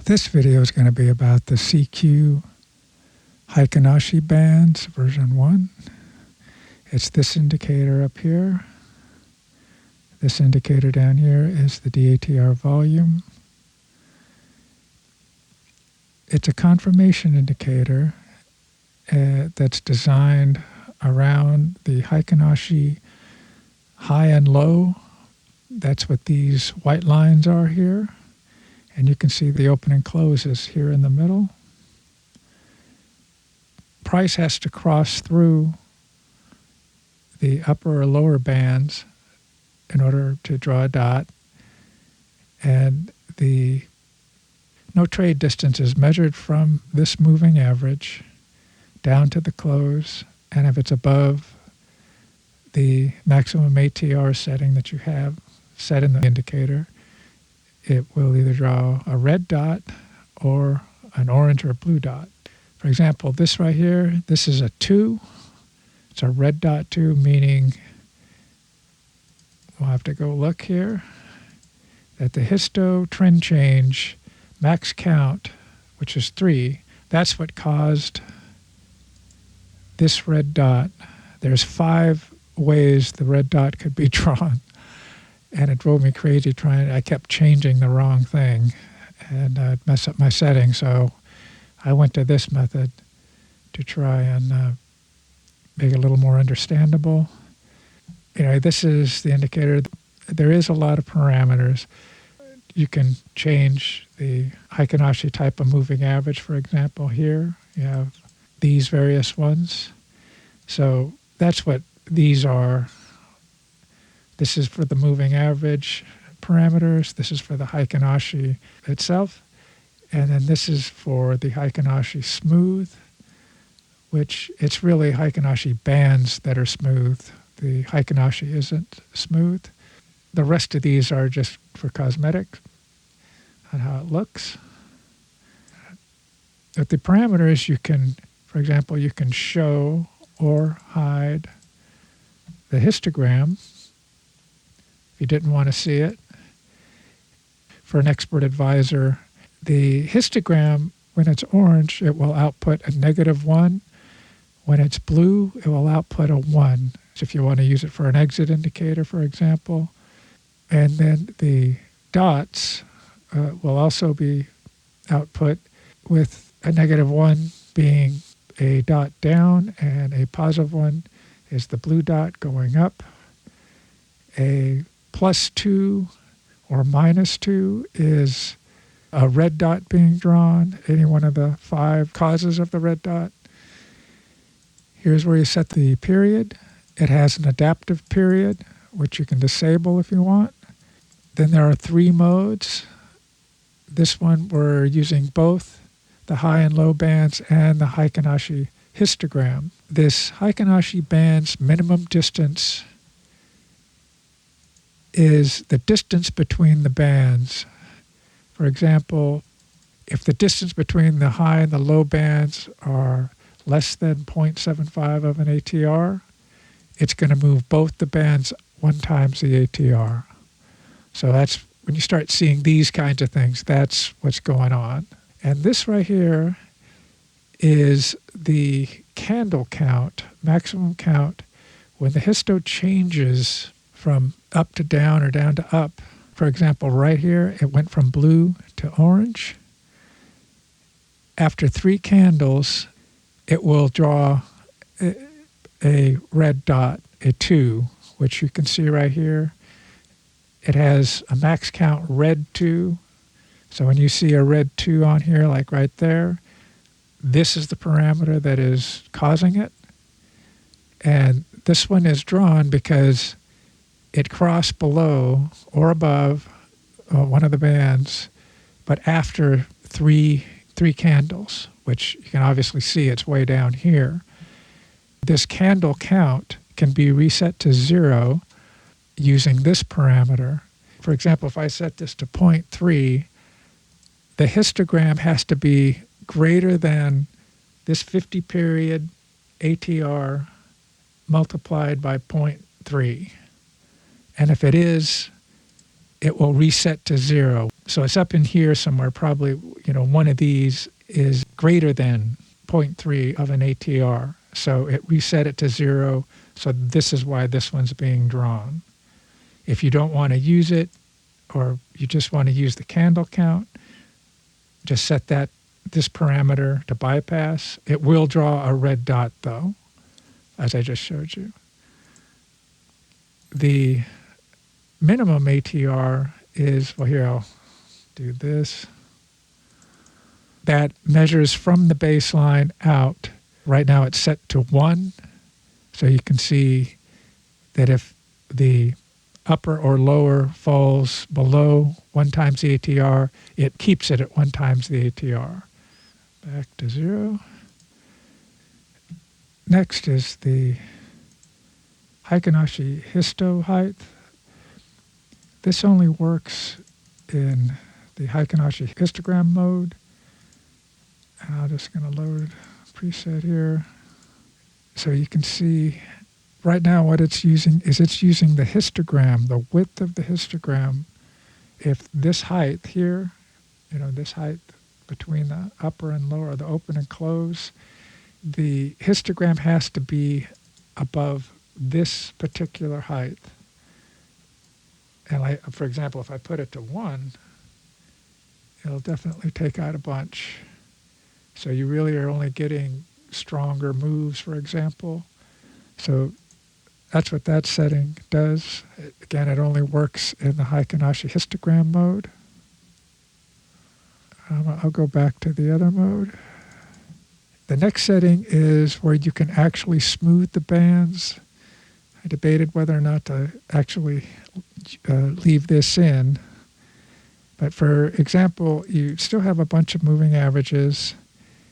This video is going to be about the cQ-Heiken Ashi Bands version 1. It's this indicator up here. This indicator down here is the DATR volume. It's a confirmation indicator that's designed around the Heiken Ashi high and low. That's what these white lines are here. And you can see the open and closes here in the middle. Price has to cross through the upper or lower bands in order to draw a dot. And the no trade distance is measured from this moving average down to the close. And if it's above the maximum ATR setting that you have set in the indicator, it will either draw a red dot or an orange or blue dot. For example, this right here, this is a 2. It's a red dot 2, meaning we'll have to go look here that the histo trend change max count, which is 3, that's what caused this red dot. There's 5 ways the red dot could be drawn. And it drove me crazy I kept changing the wrong thing and I'd mess up my settings. So I went to this method to try and make it a little more understandable. This is the indicator. There is a lot of parameters. You can change the Heiken Ashi type of moving average, for example, here. You have these various ones. So that's what these are. This is for the moving average parameters. This is for the Heiken Ashi itself. And then this is for the Heiken Ashi smooth, which it's really Heiken Ashi bands that are smooth. The Heiken Ashi isn't smooth. The rest of these are just for cosmetic and how it looks. With the parameters, you can, for example, you can show or hide the histogram if you didn't want to see it. For an expert advisor, the histogram, when it's orange, it will output a -1. When it's blue, it will output a 1. So if you want to use it for an exit indicator, for example. And then the dots will also be output with a -1 being a dot down, and a +1 is the blue dot going up. A +2 or -2 is a red dot being drawn, any one of the 5 causes of the red dot. Here's where you set the period. It has an adaptive period, which you can disable if you want. Then there are 3 modes. This one we're using both the high and low bands and the Heiken Ashi histogram. This Heiken Ashi band's minimum distance is the distance between the bands. For example, if the distance between the high and the low bands are less than 0.75 of an ATR, it's going to move both the bands 1 times the ATR. So that's when you start seeing these kinds of things, that's what's going on. And this right here is the candle count, maximum count, when the histo changes from up to down or down to up. For example, right here, it went from blue to orange. After 3 candles, it will draw a red dot, a 2, which you can see right here. It has a max count red 2. So when you see a red 2 on here, like right there, this is the parameter that is causing it. And this one is drawn because it crossed below or above one of the bands, but after three candles, which you can obviously see it's way down here. This candle count can be reset to 0 using this parameter. For example, if I set this to 0.3, the histogram has to be greater than this 50 period ATR multiplied by 0.3. And if it is, it will reset to 0. So it's up in here somewhere, probably, one of these is greater than zero point 0.3 of an ATR. So it reset it to 0. So this is why this one's being drawn. If you don't want to use it, or you just want to use the candle count, just set this parameter to bypass. It will draw a red dot though, as I just showed you. The minimum ATR is, well, here I'll do this. That measures from the baseline out. Right now it's set to 1. So you can see that if the upper or lower falls below 1 times the ATR, it keeps it at 1 times the ATR. Back to 0. Next is the Heiken-Ashi histo height. This only works in the Heiken-Ashi histogram mode. And I'm just going to load a preset here. So you can see right now what it's using is it's using the histogram, the width of the histogram. If this height here, this height between the upper and lower, the open and close, the histogram has to be above this particular height. And for example, if I put it to 1, it'll definitely take out a bunch. So you really are only getting stronger moves, for example. So that's what that setting does. Again, it only works in the Heiken-Ashi histogram mode. I'll go back to the other mode. The next setting is where you can actually smooth the bands. I debated whether or not to actually leave this in. But for example, you still have a bunch of moving averages.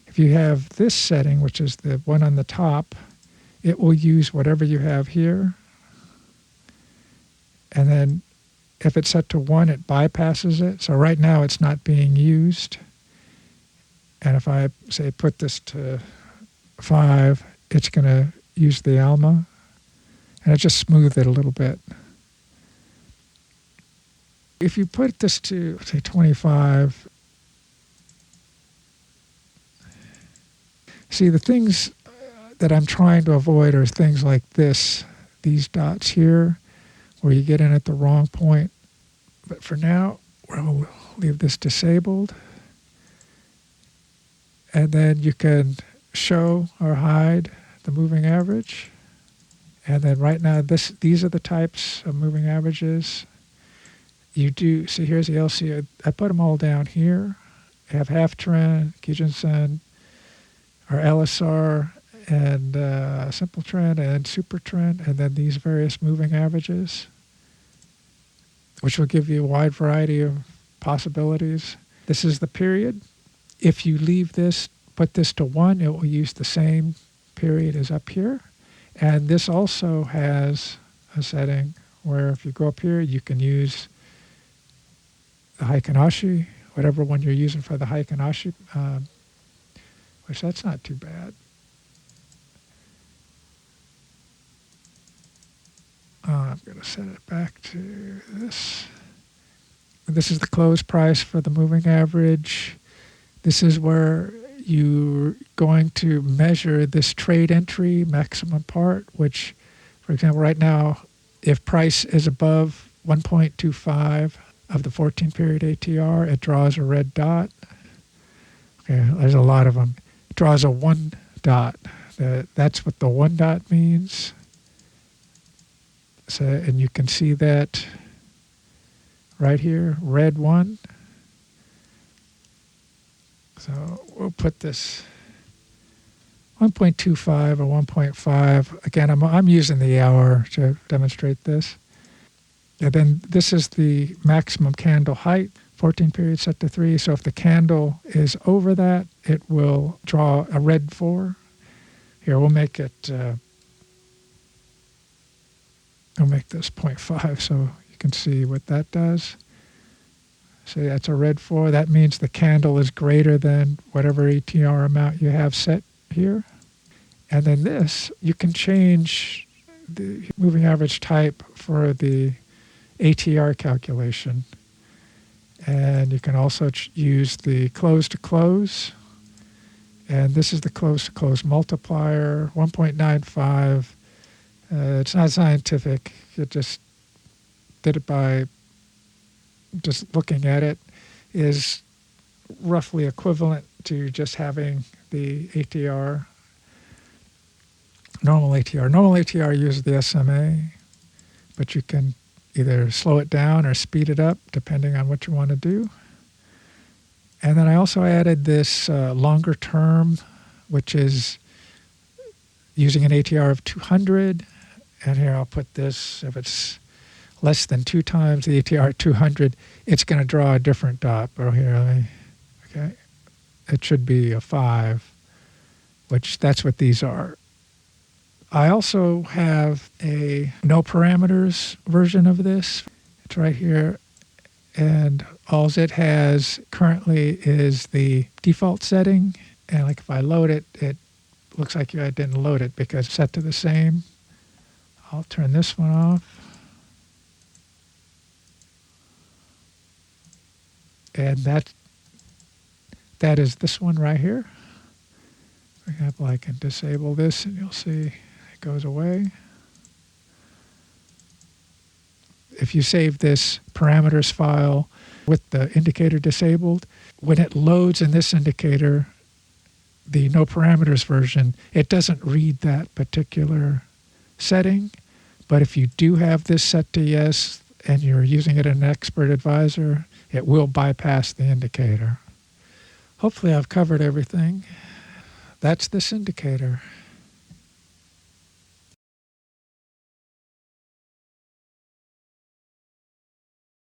If you have this setting, which is the one on the top, it will use whatever you have here. And then if it's set to 1, it bypasses it. So right now it's not being used. And if I, say, put this to 5, it's going to use the ALMA. And it just smoothed it a little bit. If you put this to, say, 25, see, the things that I'm trying to avoid are things like this, these dots here, where you get in at the wrong point. But for now, we'll leave this disabled. And then you can show or hide the moving average. And then right now, these are the types of moving averages. You do, see, here's the LC. I put them all down here. I have half trend, Kijun-sen, or LSR, and simple trend, and super trend, and then these various moving averages, which will give you a wide variety of possibilities. This is the period. If you leave this, put this to 1, it will use the same period as up here. And this also has a setting where if you go up here, you can use the Heiken-Ashi, whatever one you're using for the Heiken-Ashi, which that's not too bad. I'm going to set it back to this. This is the close price for the moving average. This is where you're going to measure this trade entry maximum part, which, for example, right now, if price is above 1.25 of the 14-period ATR, it draws a red dot. Okay, there's a lot of them. It draws a 1 dot. That's what the 1 dot means. So, and you can see that right here, red 1. So we'll put this 1.25 or 1.5. Again, I'm using the hour to demonstrate this. And then this is the maximum candle height, 14 period set to 3. So if the candle is over that, it will draw a red 4. Here, we'll make it, I'll make this 0.5 so you can see what that does. So that's a red 4. That means the candle is greater than whatever ATR amount you have set here. And then this, you can change the moving average type for the ATR calculation. And you can also use the close to close. And this is the close to close multiplier, 1.95. It's not scientific. It just did it by just looking at it, is roughly equivalent to just having the ATR, normal ATR. Normal ATR uses the SMA, but you can either slow it down or speed it up depending on what you want to do. And then I also added this longer term, which is using an ATR of 200. And here I'll put this, if it's less than 2 times the ATR 200, it's going to draw a different dot. Oh, here, okay. It should be a 5, which that's what these are. I also have a no parameters version of this. It's right here. And all it has currently is the default setting. And like if I load it, it looks like I didn't load it because it's set to the same. I'll turn this one off. And that is this one right here. For example, I can disable this and you'll see it goes away. If you save this parameters file with the indicator disabled, when it loads in this indicator, the no parameters version, it doesn't read that particular setting. But if you do have this set to yes and you're using it in an expert advisor, it will bypass the indicator. Hopefully I've covered everything. That's this indicator.